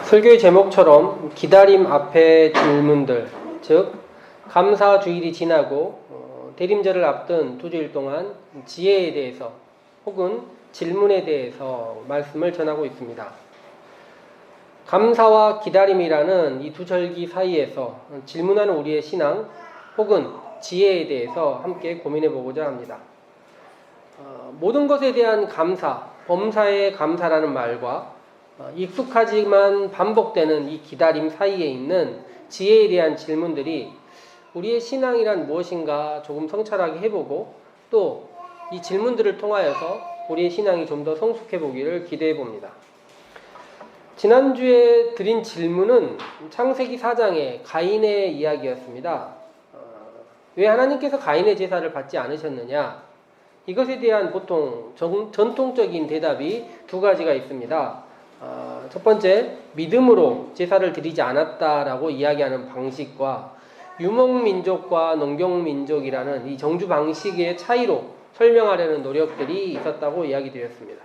설교의 제목처럼 기다림 앞에 질문들, 즉 감사 주일이 지나고 대림절을 앞둔 두 주일 동안 지혜에 대해서 혹은 질문에 대해서 말씀을 전하고 있습니다. 감사와 기다림이라는 이 두 절기 사이에서 질문하는 우리의 신앙 혹은 지혜에 대해서 함께 고민해 보고자 합니다. 모든 것에 대한 감사, 범사에 감사라는 말과 익숙하지만 반복되는 이 기다림 사이에 있는 지혜에 대한 질문들이 우리의 신앙이란 무엇인가 조금 성찰하게 해보고 또 이 질문들을 통하여서 우리의 신앙이 좀 더 성숙해 보기를 기대해 봅니다. 지난주에 드린 질문은 창세기 4장의 가인의 이야기였습니다. 왜 하나님께서 가인의 제사를 받지 않으셨느냐? 이것에 대한 보통 전통적인 대답이 두 가지가 있습니다. 첫 번째, 믿음으로 제사를 드리지 않았다라고 이야기하는 방식과 유목민족과 농경민족이라는 이 정주 방식의 차이로 설명하려는 노력들이 있었다고 이야기 드렸습니다.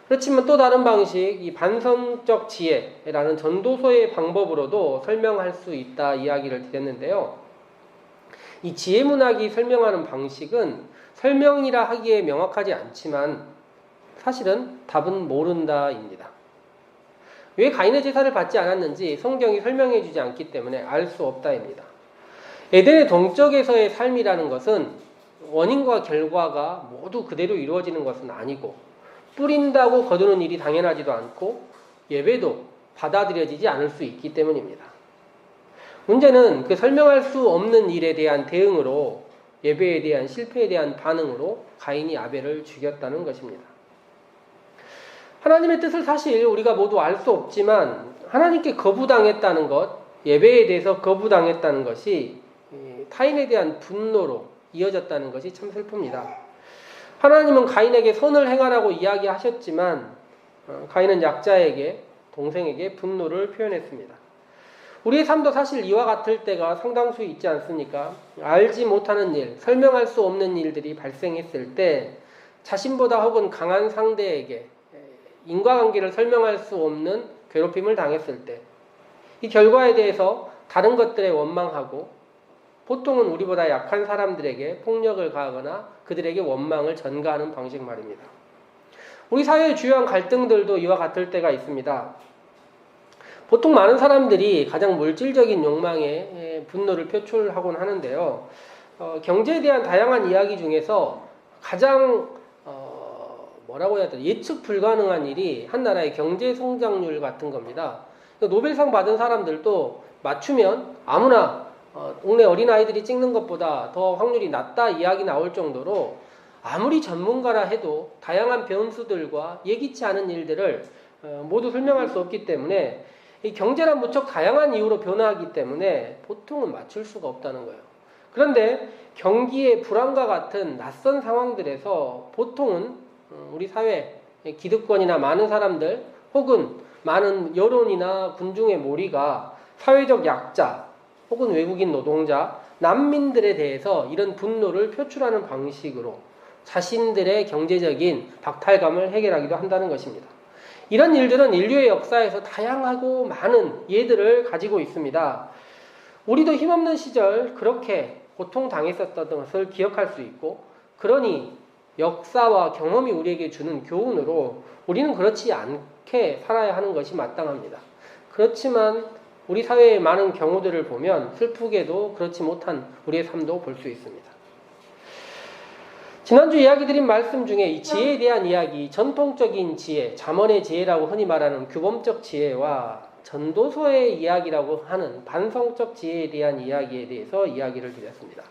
그렇지만 또 다른 방식, 이 반성적 지혜라는 전도서의 방법으로도 설명할 수 있다 이야기를 드렸는데요. 이 지혜 문학이 설명하는 방식은 설명이라 하기에 명확하지 않지만 사실은 답은 모른다입니다. 왜 가인의 제사를 받지 않았는지 성경이 설명해 주지 않기 때문에 알 수 없다입니다. 에덴의 동쪽에서의 삶이라는 것은 원인과 결과가 모두 그대로 이루어지는 것은 아니고 뿌린다고 거두는 일이 당연하지도 않고 예배도 받아들여지지 않을 수 있기 때문입니다. 문제는 그 설명할 수 없는 일에 대한 대응으로 예배에 대한 실패에 대한 반응으로 가인이 아벨을 죽였다는 것입니다. 하나님의 뜻을 사실 우리가 모두 알 수 없지만 하나님께 거부당했다는 것, 예배에 대해서 거부당했다는 것이 타인에 대한 분노로 이어졌다는 것이 참 슬픕니다. 하나님은 가인에게 선을 행하라고 이야기하셨지만 가인은 약자에게, 동생에게 분노를 표현했습니다. 우리의 삶도 사실 이와 같을 때가 상당수 있지 않습니까? 알지 못하는 일, 설명할 수 없는 일들이 발생했을 때 자신보다 혹은 강한 상대에게 인과관계를 설명할 수 없는 괴롭힘을 당했을 때 이 결과에 대해서 다른 것들에 원망하고 보통은 우리보다 약한 사람들에게 폭력을 가하거나 그들에게 원망을 전가하는 방식 말입니다. 우리 사회의 주요한 갈등들도 이와 같을 때가 있습니다. 보통 많은 사람들이 가장 물질적인 욕망에 분노를 표출하곤 하는데요. 경제에 대한 다양한 이야기 중에서 가장 뭐라고 해야 되나 예측 불가능한 일이 한 나라의 경제 성장률 같은 겁니다. 노벨상 받은 사람들도 맞추면 아무나 동네 어린아이들이 찍는 것보다 더 확률이 낮다 이야기 나올 정도로 아무리 전문가라 해도 다양한 변수들과 예기치 않은 일들을 모두 설명할 수 없기 때문에 이 경제란 무척 다양한 이유로 변화하기 때문에 보통은 맞출 수가 없다는 거예요. 그런데 경기의 불안과 같은 낯선 상황들에서 보통은 우리 사회 기득권이나 많은 사람들 혹은 많은 여론이나 군중의 몰이가 사회적 약자 혹은 외국인 노동자, 난민들에 대해서 이런 분노를 표출하는 방식으로 자신들의 경제적인 박탈감을 해결하기도 한다는 것입니다. 이런 일들은 인류의 역사에서 다양하고 많은 예들을 가지고 있습니다. 우리도 힘없는 시절 그렇게 고통당했었던 것을 기억할 수 있고 그러니 역사와 경험이 우리에게 주는 교훈으로 우리는 그렇지 않게 살아야 하는 것이 마땅합니다. 그렇지만 우리 사회의 많은 경우들을 보면 슬프게도 그렇지 못한 우리의 삶도 볼 수 있습니다. 지난주 이야기 드린 말씀 중에 이 지혜에 대한 이야기, 전통적인 지혜, 잠언의 지혜라고 흔히 말하는 규범적 지혜와 전도서의 이야기라고 하는 반성적 지혜에 대한 이야기에 대해서 이야기를 드렸습니다.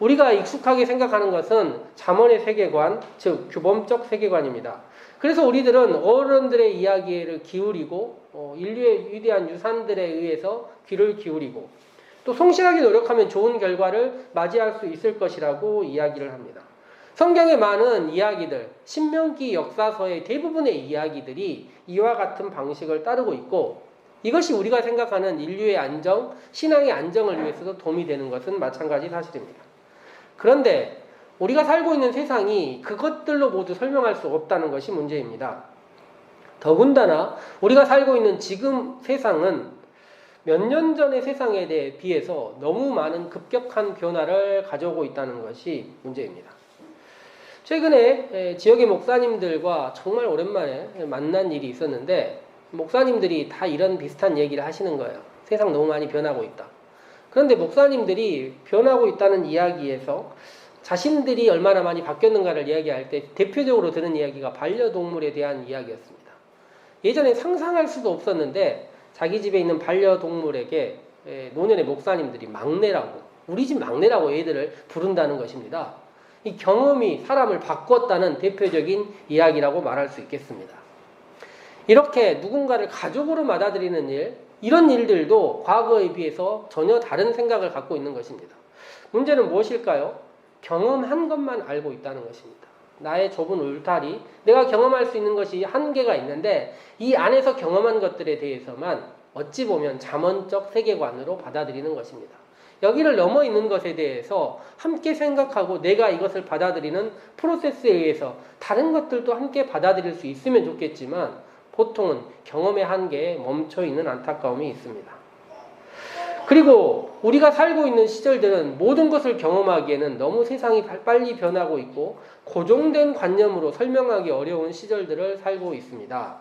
우리가 익숙하게 생각하는 것은 잠언의 세계관, 즉 규범적 세계관입니다. 그래서 우리들은 어른들의 이야기를 기울이고 인류의 위대한 유산들에 의해서 귀를 기울이고 또 성실하게 노력하면 좋은 결과를 맞이할 수 있을 것이라고 이야기를 합니다. 성경의 많은 이야기들, 신명기 역사서의 대부분의 이야기들이 이와 같은 방식을 따르고 있고 이것이 우리가 생각하는 인류의 안정, 신앙의 안정을 위해서도 도움이 되는 것은 마찬가지 사실입니다. 그런데 우리가 살고 있는 세상이 그것들로 모두 설명할 수 없다는 것이 문제입니다. 더군다나 우리가 살고 있는 지금 세상은 몇 년 전의 세상에 대해 비해서 너무 많은 급격한 변화를 가져오고 있다는 것이 문제입니다. 최근에 지역의 목사님들과 정말 오랜만에 만난 일이 있었는데 목사님들이 다 이런 비슷한 얘기를 하시는 거예요. 세상 너무 많이 변하고 있다. 그런데 목사님들이 변하고 있다는 이야기에서 자신들이 얼마나 많이 바뀌었는가를 이야기할 때 대표적으로 드는 이야기가 반려동물에 대한 이야기였습니다. 예전에 상상할 수도 없었는데 자기 집에 있는 반려동물에게 노년의 목사님들이 막내라고, 우리 집 막내라고 애들을 부른다는 것입니다. 이 경험이 사람을 바꿨다는 대표적인 이야기라고 말할 수 있겠습니다. 이렇게 누군가를 가족으로 받아들이는 일, 이런 일들도 과거에 비해서 전혀 다른 생각을 갖고 있는 것입니다. 문제는 무엇일까요? 경험한 것만 알고 있다는 것입니다. 나의 좁은 울타리, 내가 경험할 수 있는 것이 한계가 있는데 이 안에서 경험한 것들에 대해서만 어찌 보면 잠언적 세계관으로 받아들이는 것입니다. 여기를 넘어 있는 것에 대해서 함께 생각하고 내가 이것을 받아들이는 프로세스에 의해서 다른 것들도 함께 받아들일 수 있으면 좋겠지만 보통은 경험의 한계에 멈춰 있는 안타까움이 있습니다. 그리고 우리가 살고 있는 시절들은 모든 것을 경험하기에는 너무 세상이 빨리 변하고 있고 고정된 관념으로 설명하기 어려운 시절들을 살고 있습니다.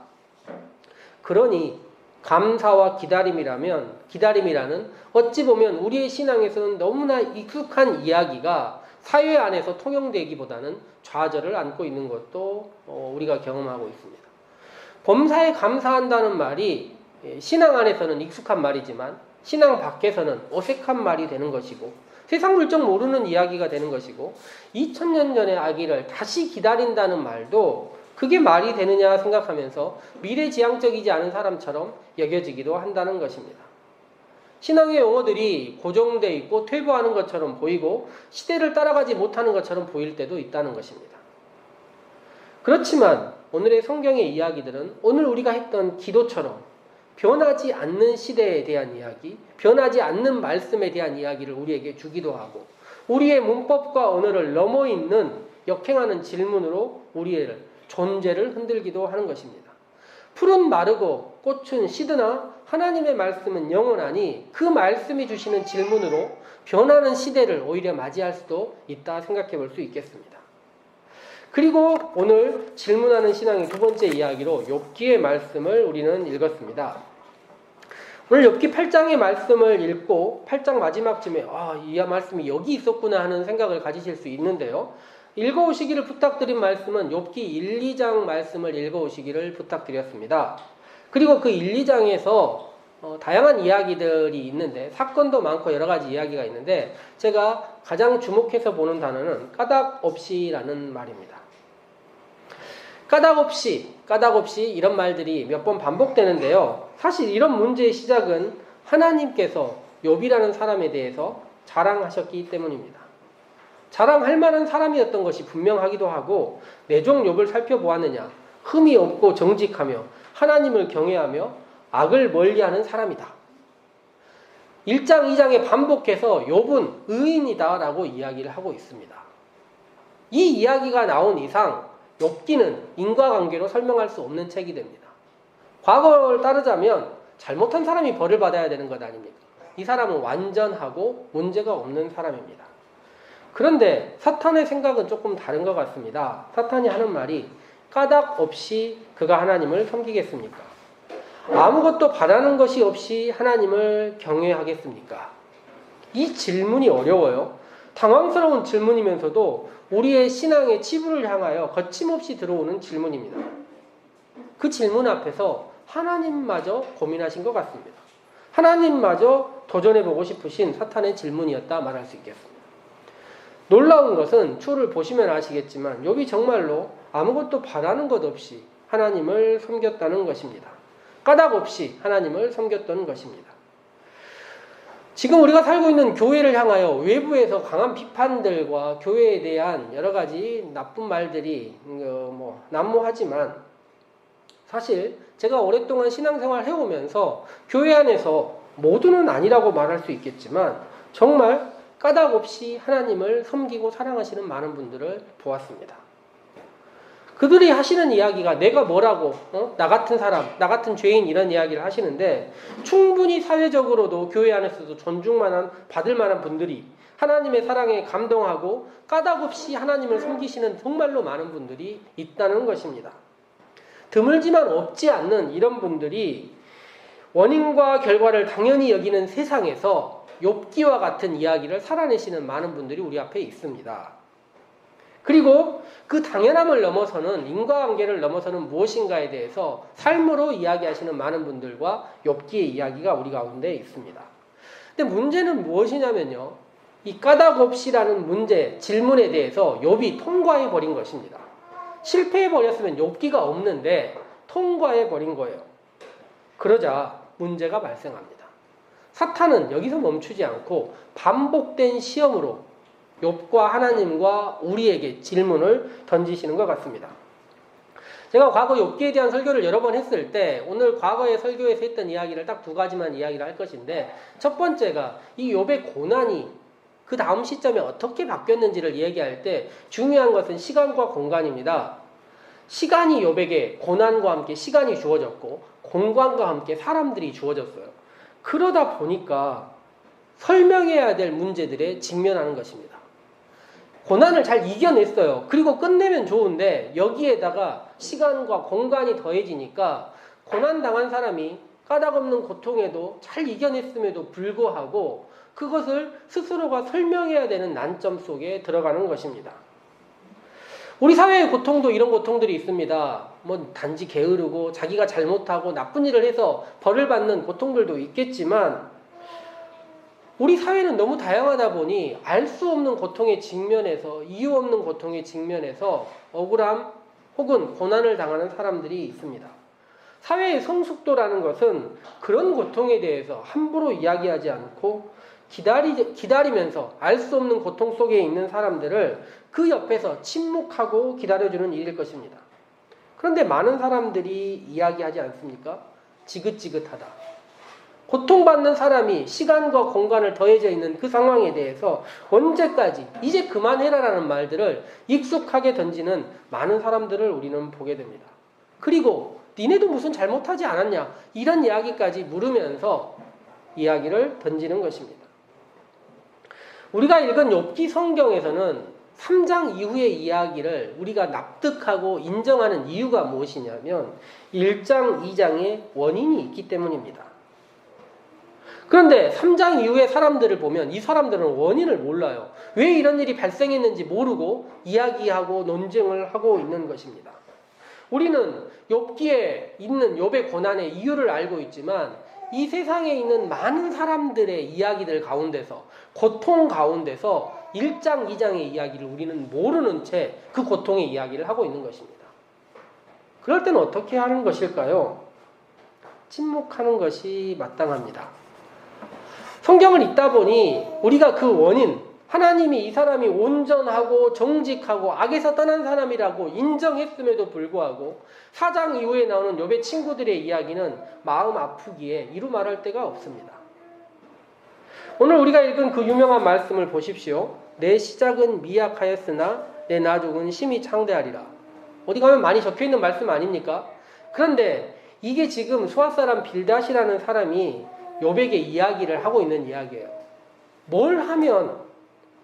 그러니 감사와 기다림이라는 어찌 보면 우리의 신앙에서는 너무나 익숙한 이야기가 사회 안에서 통용되기보다는 좌절을 안고 있는 것도 우리가 경험하고 있습니다. 범사에 감사한다는 말이 신앙 안에서는 익숙한 말이지만 신앙 밖에서는 어색한 말이 되는 것이고 세상 물정 모르는 이야기가 되는 것이고 2000년 전의 아기를 다시 기다린다는 말도 그게 말이 되느냐 생각하면서 미래지향적이지 않은 사람처럼 여겨지기도 한다는 것입니다. 신앙의 용어들이 고정되어 있고 퇴보하는 것처럼 보이고 시대를 따라가지 못하는 것처럼 보일 때도 있다는 것입니다. 그렇지만 오늘의 성경의 이야기들은 오늘 우리가 했던 기도처럼 변하지 않는 시대에 대한 이야기, 변하지 않는 말씀에 대한 이야기를 우리에게 주기도 하고 우리의 문법과 언어를 넘어 있는 역행하는 질문으로 우리의 존재를 흔들기도 하는 것입니다. 풀은 마르고 꽃은 시드나 하나님의 말씀은 영원하니 그 말씀이 주시는 질문으로 변하는 시대를 오히려 맞이할 수도 있다 생각해 볼 수 있겠습니다. 그리고 오늘 질문하는 신앙의 두 번째 이야기로 욥기의 말씀을 우리는 읽었습니다. 오늘 욥기 8장의 말씀을 읽고 8장 마지막쯤에 이 말씀이 여기 있었구나 하는 생각을 가지실 수 있는데요. 읽어오시기를 부탁드린 말씀은 욥기 1, 2장 말씀을 읽어오시기를 부탁드렸습니다. 그리고 그 1, 2장에서 다양한 이야기들이 있는데 사건도 많고 여러 가지 이야기가 있는데 제가 가장 주목해서 보는 단어는 까닭없이라는 말입니다. 까닭없이 이런 말들이 몇 번 반복되는데요. 사실 이런 문제의 시작은 하나님께서 욥이라는 사람에 대해서 자랑하셨기 때문입니다. 자랑할 만한 사람이었던 것이 분명하기도 하고 내 종 욥을 살펴보았느냐 흠이 없고 정직하며 하나님을 경외하며 악을 멀리하는 사람이다. 1장 2장에 반복해서 욥은 의인이다 라고 이야기를 하고 있습니다. 이 이야기가 나온 이상 욥기는 인과관계로 설명할 수 없는 책이 됩니다. 과거를 따르자면 잘못한 사람이 벌을 받아야 되는 것 아닙니까? 이 사람은 완전하고 문제가 없는 사람입니다. 그런데 사탄의 생각은 조금 다른 것 같습니다. 사탄이 하는 말이 까닭 없이 그가 하나님을 섬기겠습니까? 아무것도 바라는 것이 없이 하나님을 경외하겠습니까? 이 질문이 어려워요. 당황스러운 질문이면서도 우리의 신앙의 치부를 향하여 거침없이 들어오는 질문입니다. 그 질문 앞에서 하나님마저 고민하신 것 같습니다. 하나님마저 도전해보고 싶으신 사탄의 질문이었다 말할 수 있겠습니다. 놀라운 것은 추를 보시면 아시겠지만 욥이 정말로 아무것도 바라는 것 없이 하나님을 섬겼다는 것입니다. 까닭 없이 하나님을 섬겼던 것입니다. 지금 우리가 살고 있는 교회를 향하여 외부에서 강한 비판들과 교회에 대한 여러 가지 나쁜 말들이 난무하지만 사실 제가 오랫동안 신앙생활을 해오면서 교회 안에서 모두는 아니라고 말할 수 있겠지만 정말 까닭 없이 하나님을 섬기고 사랑하시는 많은 분들을 보았습니다. 그들이 하시는 이야기가 내가 뭐라고, 나 같은 사람, 나 같은 죄인 이런 이야기를 하시는데 충분히 사회적으로도 교회 안에서도 받을 만한 분들이 하나님의 사랑에 감동하고 까닭없이 하나님을 섬기시는 정말로 많은 분들이 있다는 것입니다. 드물지만 없지 않는 이런 분들이 원인과 결과를 당연히 여기는 세상에서 욥기와 같은 이야기를 살아내시는 많은 분들이 우리 앞에 있습니다. 그리고 그 당연함을 넘어서는 인과관계를 넘어서는 무엇인가에 대해서 삶으로 이야기하시는 많은 분들과 욥기의 이야기가 우리 가운데 있습니다. 근데 문제는 무엇이냐면요. 이 까닭없이라는 문제, 질문에 대해서 욥이 통과해버린 것입니다. 실패해버렸으면 욥기가 없는데 통과해버린 거예요. 그러자 문제가 발생합니다. 사탄은 여기서 멈추지 않고 반복된 시험으로 욥과 하나님과 우리에게 질문을 던지시는 것 같습니다. 제가 과거 욥기에 대한 설교를 여러 번 했을 때 오늘 과거의 설교에서 했던 이야기를 딱 두 가지만 이야기를 할 것인데 첫 번째가 이 욥의 고난이 그 다음 시점에 어떻게 바뀌었는지를 얘기할 때 중요한 것은 시간과 공간입니다. 시간이 욥에게 고난과 함께 시간이 주어졌고 공간과 함께 사람들이 주어졌어요. 그러다 보니까 설명해야 될 문제들에 직면하는 것입니다. 고난을 잘 이겨냈어요. 그리고 끝내면 좋은데 여기에다가 시간과 공간이 더해지니까 고난당한 사람이 까닭없는 고통에도 잘 이겨냈음에도 불구하고 그것을 스스로가 설명해야 되는 난점 속에 들어가는 것입니다. 우리 사회의 고통도 이런 고통들이 있습니다. 뭐 단지 게으르고 자기가 잘못하고 나쁜 일을 해서 벌을 받는 고통들도 있겠지만 우리 사회는 너무 다양하다 보니 알 수 없는 고통에 직면해서 이유 없는 고통에 직면해서 억울함 혹은 고난을 당하는 사람들이 있습니다. 사회의 성숙도라는 것은 그런 고통에 대해서 함부로 이야기하지 않고 기다리면서 알 수 없는 고통 속에 있는 사람들을 그 옆에서 침묵하고 기다려주는 일일 것입니다. 그런데 많은 사람들이 이야기하지 않습니까? 지긋지긋하다. 고통받는 사람이 시간과 공간을 더해져 있는 그 상황에 대해서 언제까지 이제 그만해라라는 말들을 익숙하게 던지는 많은 사람들을 우리는 보게 됩니다. 그리고 니네도 무슨 잘못하지 않았냐 이런 이야기까지 물으면서 이야기를 던지는 것입니다. 우리가 읽은 욥기 성경에서는 3장 이후의 이야기를 우리가 납득하고 인정하는 이유가 무엇이냐면 1장, 2장에 원인이 있기 때문입니다. 그런데 3장 이후의 사람들을 보면 이 사람들은 원인을 몰라요. 왜 이런 일이 발생했는지 모르고 이야기하고 논쟁을 하고 있는 것입니다. 우리는 욥기에 있는 욥의 고난의 이유를 알고 있지만 이 세상에 있는 많은 사람들의 이야기들 가운데서 고통 가운데서 1장, 2장의 이야기를 우리는 모르는 채 그 고통의 이야기를 하고 있는 것입니다. 그럴 때는 어떻게 하는 것일까요? 침묵하는 것이 마땅합니다. 성경을 읽다 보니 우리가 그 원인, 하나님이 이 사람이 온전하고 정직하고 악에서 떠난 사람이라고 인정했음에도 불구하고 4장 이후에 나오는 욥의 친구들의 이야기는 마음 아프기에 이루 말할 데가 없습니다. 오늘 우리가 읽은 그 유명한 말씀을 보십시오. 내 시작은 미약하였으나 내 나중은 심히 창대하리라. 어디 가면 많이 적혀있는 말씀 아닙니까? 그런데 이게 지금 수아사람 빌닷이라는 사람이 욥에게 이야기를 하고 있는 이야기예요. 뭘 하면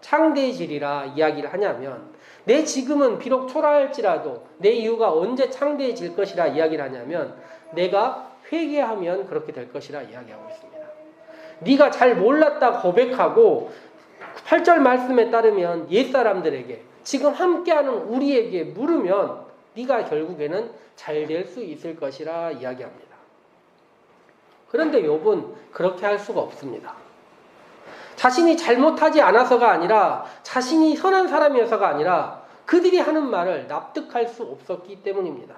창대해지리라 이야기를 하냐면 내 지금은 비록 초라할지라도 내 이유가 언제 창대해질 것이라 이야기를 하냐면 내가 회개하면 그렇게 될 것이라 이야기하고 있습니다. 네가 잘 몰랐다 고백하고 8절 말씀에 따르면 옛사람들에게 지금 함께하는 우리에게 물으면 네가 결국에는 잘 될 수 있을 것이라 이야기합니다. 그런데 욥은 그렇게 할 수가 없습니다. 자신이 잘못하지 않아서가 아니라 자신이 선한 사람이어서가 아니라 그들이 하는 말을 납득할 수 없었기 때문입니다.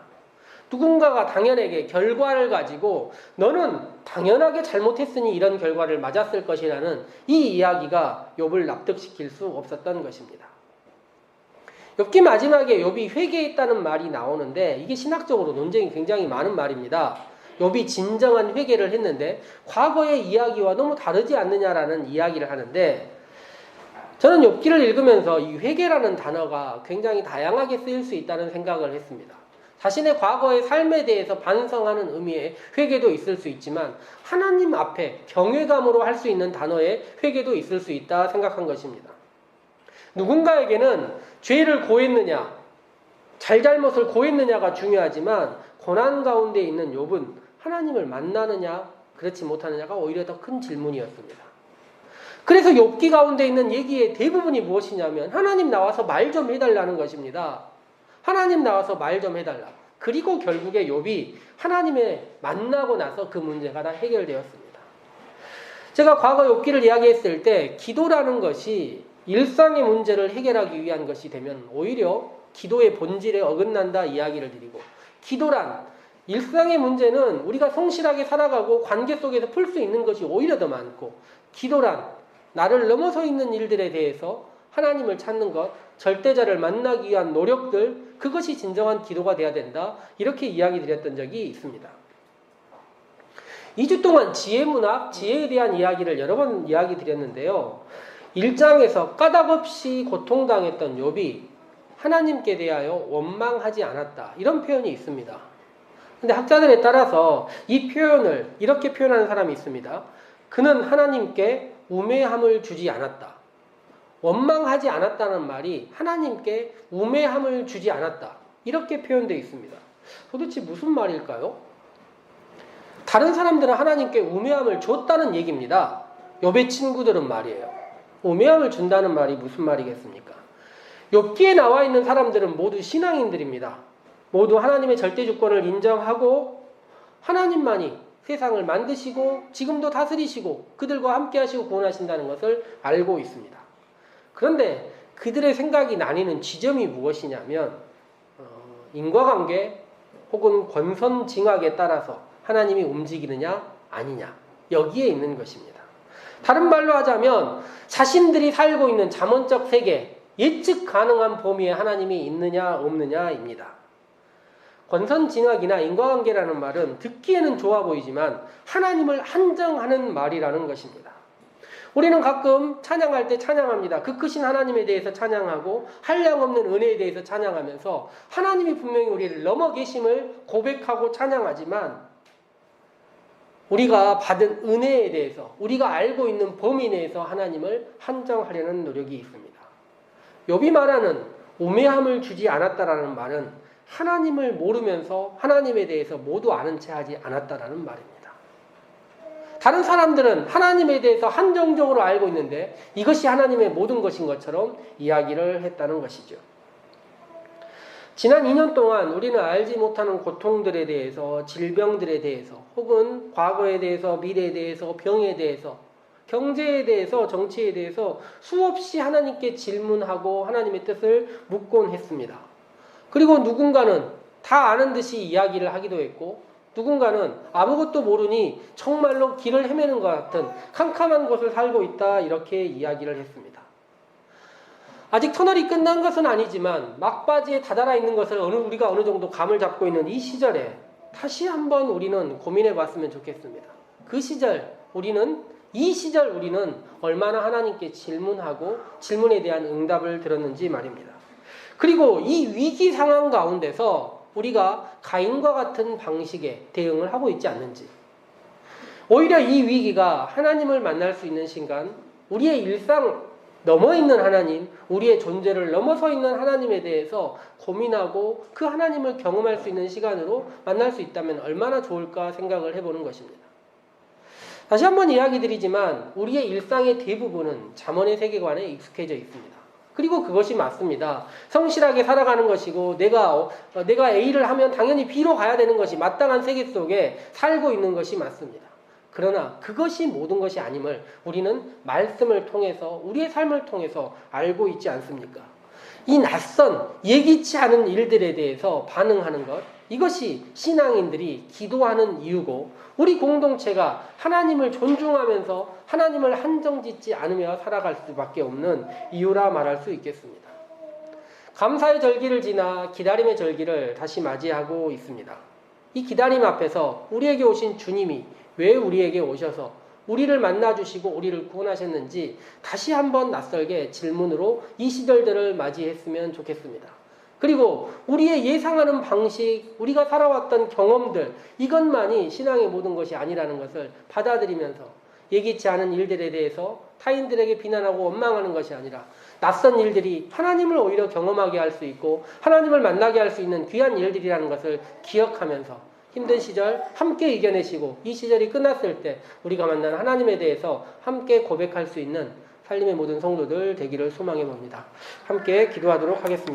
누군가가 당연하게 결과를 가지고 너는 당연하게 잘못했으니 이런 결과를 맞았을 것이라는 이 이야기가 욥을 납득시킬 수 없었던 것입니다. 욥기 마지막에 욥이 회개했다는 말이 나오는데 이게 신학적으로 논쟁이 굉장히 많은 말입니다. 욥이 진정한 회개를 했는데 과거의 이야기와 너무 다르지 않느냐라는 이야기를 하는데 저는 욥기를 읽으면서 이 회개라는 단어가 굉장히 다양하게 쓰일 수 있다는 생각을 했습니다. 자신의 과거의 삶에 대해서 반성하는 의미의 회개도 있을 수 있지만 하나님 앞에 경외감으로 할 수 있는 단어의 회개도 있을 수 있다 생각한 것입니다. 누군가에게는 죄를 고했느냐, 잘잘못을 고했느냐가 중요하지만 고난 가운데 있는 욥은 하나님을 만나느냐, 그렇지 못하느냐가 오히려 더 큰 질문이었습니다. 그래서 욥기 가운데 있는 얘기의 대부분이 무엇이냐면 하나님 나와서 말 좀 해달라는 것입니다. 하나님 나와서 말 좀 해달라. 그리고 결국에 욥이 하나님을 만나고 나서 그 문제가 다 해결되었습니다. 제가 과거 욥기를 이야기했을 때 기도라는 것이 일상의 문제를 해결하기 위한 것이 되면 오히려 기도의 본질에 어긋난다 이야기를 드리고, 기도란 일상의 문제는 우리가 성실하게 살아가고 관계 속에서 풀 수 있는 것이 오히려 더 많고, 기도란 나를 넘어서 있는 일들에 대해서 하나님을 찾는 것, 절대자를 만나기 위한 노력들, 그것이 진정한 기도가 돼야 된다, 이렇게 이야기 드렸던 적이 있습니다. 2주 동안 지혜문학, 지혜에 대한 이야기를 여러 번 이야기 드렸는데요. 1장에서 까닭없이 고통당했던 욥이 하나님께 대하여 원망하지 않았다, 이런 표현이 있습니다. 근데 학자들에 따라서 이 표현을 이렇게 표현하는 사람이 있습니다. 그는 하나님께 우매함을 주지 않았다. 원망하지 않았다는 말이 하나님께 우매함을 주지 않았다, 이렇게 표현되어 있습니다. 도대체 무슨 말일까요? 다른 사람들은 하나님께 우매함을 줬다는 얘기입니다. 욥의 친구들은 말이에요. 우매함을 준다는 말이 무슨 말이겠습니까? 욥기에 나와 있는 사람들은 모두 신앙인들입니다. 모두 하나님의 절대 주권을 인정하고 하나님만이 세상을 만드시고 지금도 다스리시고 그들과 함께 하시고 구원하신다는 것을 알고 있습니다. 그런데 그들의 생각이 나뉘는 지점이 무엇이냐면 인과관계 혹은 권선징악에 따라서 하나님이 움직이느냐 아니냐, 여기에 있는 것입니다. 다른 말로 하자면 자신들이 살고 있는 잠언적 세계, 예측 가능한 범위에 하나님이 있느냐 없느냐입니다. 권선징악이나 인과관계라는 말은 듣기에는 좋아 보이지만 하나님을 한정하는 말이라는 것입니다. 우리는 가끔 찬양할 때 찬양합니다. 그 크신 하나님에 대해서 찬양하고 한량없는 은혜에 대해서 찬양하면서 하나님이 분명히 우리를 넘어 계심을 고백하고 찬양하지만 우리가 받은 은혜에 대해서, 우리가 알고 있는 범위 내에서 하나님을 한정하려는 노력이 있습니다. 욥이 말하는 우매함을 주지 않았다라는 말은 하나님을 모르면서 하나님에 대해서 모두 아는 채 하지 않았다라는 말입니다. 다른 사람들은 하나님에 대해서 한정적으로 알고 있는데 이것이 하나님의 모든 것인 것처럼 이야기를 했다는 것이죠. 지난 2년 동안 우리는 알지 못하는 고통들에 대해서, 질병들에 대해서, 혹은 과거에 대해서, 미래에 대해서, 병에 대해서, 경제에 대해서, 정치에 대해서 수없이 하나님께 질문하고 하나님의 뜻을 묻곤 했습니다. 그리고 누군가는 다 아는 듯이 이야기를 하기도 했고, 누군가는 아무것도 모르니 정말로 길을 헤매는 것 같은 캄캄한 곳을 살고 있다, 이렇게 이야기를 했습니다. 아직 터널이 끝난 것은 아니지만 막바지에 다다라 있는 것을 우리가 어느 정도 감을 잡고 있는 이 시절에 다시 한번 우리는 고민해 봤으면 좋겠습니다. 이 시절 우리는 얼마나 하나님께 질문하고 질문에 대한 응답을 들었는지 말입니다. 그리고 이 위기 상황 가운데서 우리가 가인과 같은 방식의 대응을 하고 있지 않는지, 오히려 이 위기가 하나님을 만날 수 있는 순간 우리의 일상 넘어있는 하나님, 우리의 존재를 넘어서 있는 하나님에 대해서 고민하고 그 하나님을 경험할 수 있는 시간으로 만날 수 있다면 얼마나 좋을까 생각을 해보는 것입니다. 다시 한번 이야기 드리지만 우리의 일상의 대부분은 잠언의 세계관에 익숙해져 있습니다. 그리고 그것이 맞습니다. 성실하게 살아가는 것이고 내가 A를 하면 당연히 B로 가야 되는 것이 마땅한 세계 속에 살고 있는 것이 맞습니다. 그러나 그것이 모든 것이 아님을 우리는 말씀을 통해서, 우리의 삶을 통해서 알고 있지 않습니까? 이 낯선 예기치 않은 일들에 대해서 반응하는 것, 이것이 신앙인들이 기도하는 이유고 우리 공동체가 하나님을 존중하면서 하나님을 한정짓지 않으며 살아갈 수밖에 없는 이유라 말할 수 있겠습니다. 감사의 절기를 지나 기다림의 절기를 다시 맞이하고 있습니다. 이 기다림 앞에서 우리에게 오신 주님이 왜 우리에게 오셔서 우리를 만나주시고 우리를 구원하셨는지 다시 한번 낯설게 질문으로 이 시절들을 맞이했으면 좋겠습니다. 그리고 우리의 예상하는 방식, 우리가 살아왔던 경험들, 이것만이 신앙의 모든 것이 아니라는 것을 받아들이면서 예기치 않은 일들에 대해서 타인들에게 비난하고 원망하는 것이 아니라 낯선 일들이 하나님을 오히려 경험하게 할 수 있고 하나님을 만나게 할 수 있는 귀한 일들이라는 것을 기억하면서 힘든 시절 함께 이겨내시고 이 시절이 끝났을 때 우리가 만난 하나님에 대해서 함께 고백할 수 있는 살림의 모든 성도들 되기를 소망해 봅니다. 함께 기도하도록 하겠습니다.